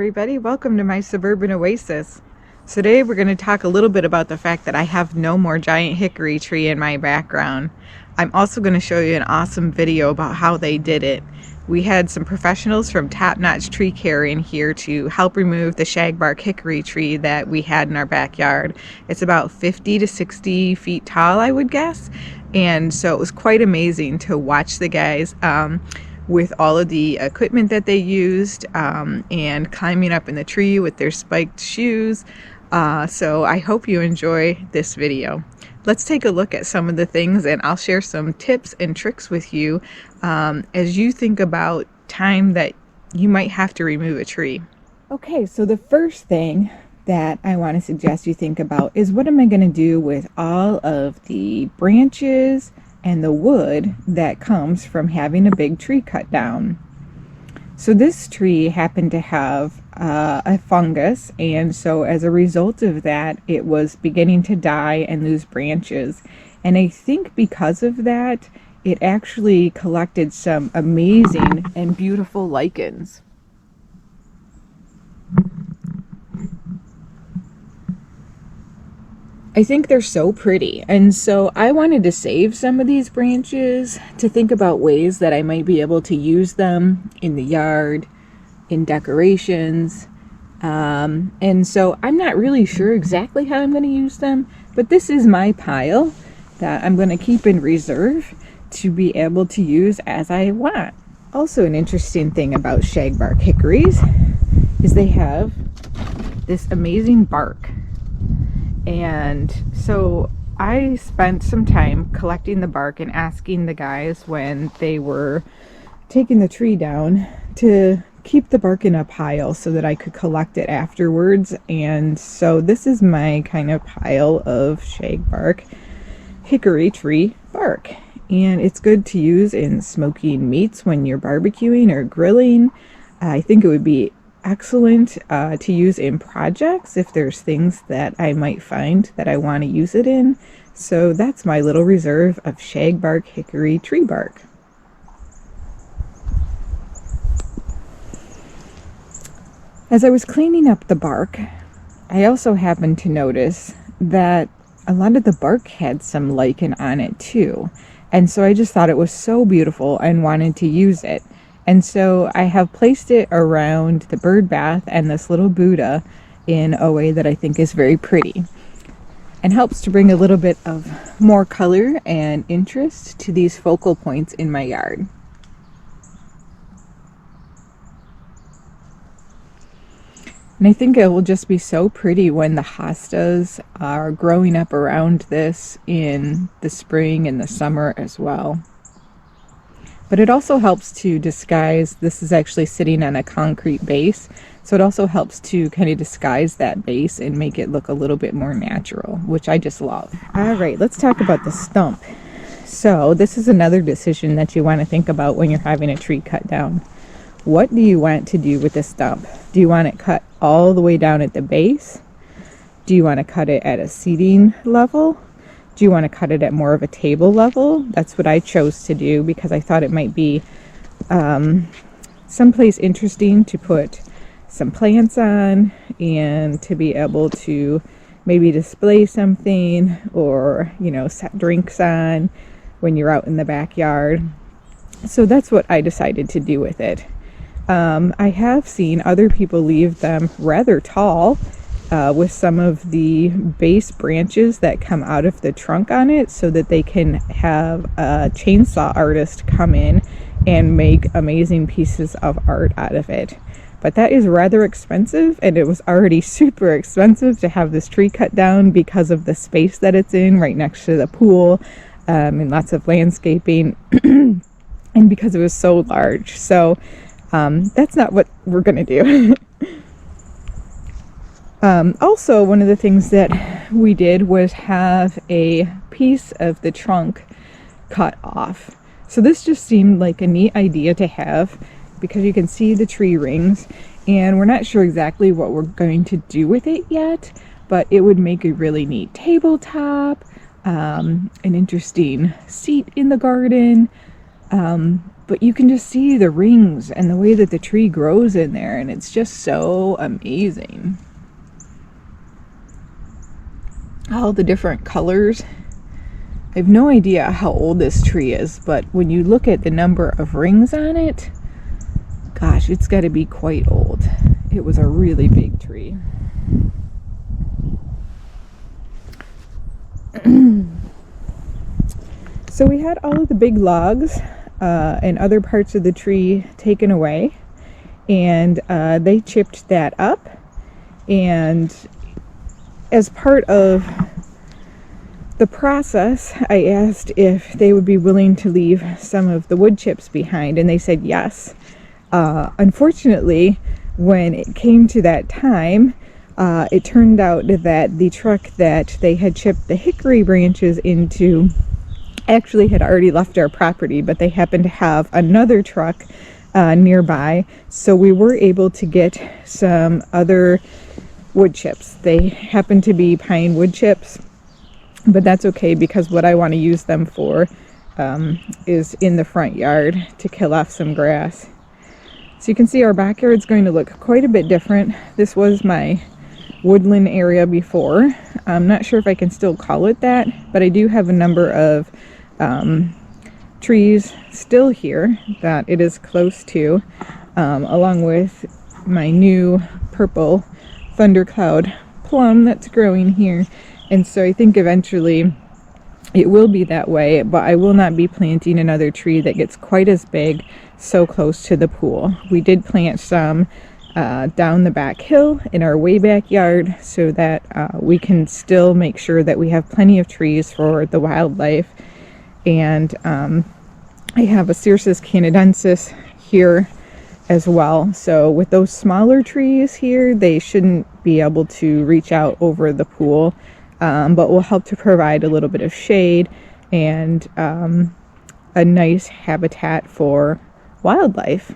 everybody, welcome to my Suburban Oasis. Today we're going to talk a little bit about the fact that I have no more giant hickory tree in my background. I'm also going to show you an awesome video about how they did it. We had some professionals from Top Notch Tree Care in here to help remove the shagbark hickory tree that we had in our backyard. It's about 50 to 60 feet tall, I would guess, and so it was quite amazing to watch the guys with all of the equipment that they used and climbing up in the tree with their spiked shoes. So I hope you enjoy this video. Let's take a look at some of the things, and I'll share some tips and tricks with you as you think about time that you might have to remove a tree. Okay, so the first thing that I want to suggest you think about is, what am I going to do with all of the branches and the wood that comes from having a big tree cut down? So this tree happened to have a fungus, and so as a result of that, it was beginning to die and lose branches. And I think because of that, it actually collected some amazing and beautiful lichens. I think they're so pretty, and so I wanted to save some of these branches to think about ways that I might be able to use them in the yard, in decorations, and so I'm not really sure exactly how I'm going to use them, but this is my pile that I'm going to keep in reserve to be able to use as I want. Also, an interesting thing about shagbark hickories is they have this amazing bark. And so I spent some time collecting the bark and asking the guys when they were taking the tree down to keep the bark in a pile so that I could collect it afterwards. And so this is my kind of pile of shagbark hickory tree bark. And it's good to use in smoking meats when you're barbecuing or grilling. I think it would be excellent to use in projects if there's things that I might find that I want to use it in. So that's my little reserve of shagbark hickory tree bark. As I was cleaning up the bark, I also happened to notice that a lot of the bark had some lichen on it too. And so I just thought it was so beautiful and wanted to use it. And so I have placed it around the bird bath and this little Buddha in a way that I think is very pretty and helps to bring a little bit of more color and interest to these focal points in my yard. And I think it will just be so pretty when the hostas are growing up around this in the spring and the summer as well. But it also helps to disguise, this is actually sitting on a concrete base, so it also helps to kind of disguise that base and make it look a little bit more natural, which I just love. All right, let's talk about the stump. So this is another decision that you want to think about when you're having a tree cut down. What do you want to do with the stump? Do you want it cut all the way down at the base? Do you want to cut it at a seating level? Do you want to cut it at more of a table level? That's what I chose to do because I thought it might be someplace interesting to put some plants on and to be able to maybe display something or, you know, set drinks on when you're out in the backyard. So that's what I decided to do with it. I have seen other people leave them rather tall with some of the base branches that come out of the trunk on it so that they can have a chainsaw artist come in and make amazing pieces of art out of it. But that is rather expensive, and it was already super expensive to have this tree cut down because of the space that it's in right next to the pool and lots of landscaping and because it was so large. So that's not what we're gonna do. Also, one of the things that we did was have a piece of the trunk cut off. So this just seemed like a neat idea to have because you can see the tree rings, and we're not sure exactly what we're going to do with it yet, but it would make a really neat tabletop, an interesting seat in the garden, but you can just see the rings and the way that the tree grows in there, and it's just so amazing. All the different colors. I have no idea how old this tree is, but when you look at the number of rings on it, gosh, it's got to be quite old. It was a really big tree. So we had all of the big logs and other parts of the tree taken away, and they chipped that up, and as part of the process, I asked if they would be willing to leave some of the wood chips behind, and they said yes. Unfortunately, when it came to that time, it turned out that the truck that they had chipped the hickory branches into actually had already left our property, but they happened to have another truck nearby, so we were able to get some other wood chips. They happen to be pine wood chips, but that's okay because what I want to use them for is in the front yard to kill off some grass. So you can see our backyard's going to look quite a bit different. This was my woodland area before. I'm not sure if I can still call it that, but I do have a number of trees still here that it is close to, along with my new purple thundercloud plum that's growing here. And so I think eventually it will be that way, but I will not be planting another tree that gets quite as big so close to the pool. We did plant some down the back hill in our way backyard so that we can still make sure that we have plenty of trees for the wildlife. And I have a Cirsus canadensis here as well. So with those smaller trees here, they shouldn't be able to reach out over the pool, but will help to provide a little bit of shade and a nice habitat for wildlife.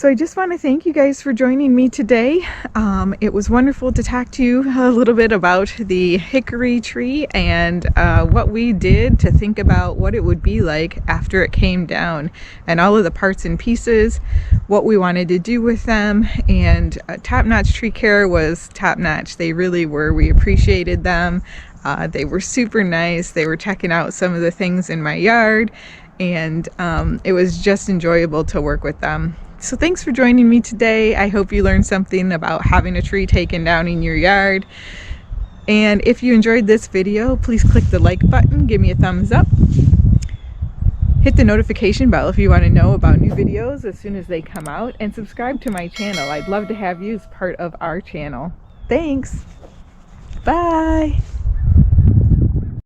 So I just want to thank you guys for joining me today. It was wonderful to talk to you a little bit about the hickory tree and what we did to think about what it would be like after it came down, and all of the parts and pieces, what we wanted to do with them. And top-notch tree care was top-notch. They really were. We appreciated them. They were super nice. They were checking out some of the things in my yard, and it was just enjoyable to work with them. So thanks for joining me today. I hope you learned something about having a tree taken down in your yard. And if you enjoyed this video, please click the like button, give me a thumbs up. Hit the notification bell if you want to know about new videos as soon as they come out, and subscribe to my channel. I'd love to have you as part of our channel. Thanks. Bye.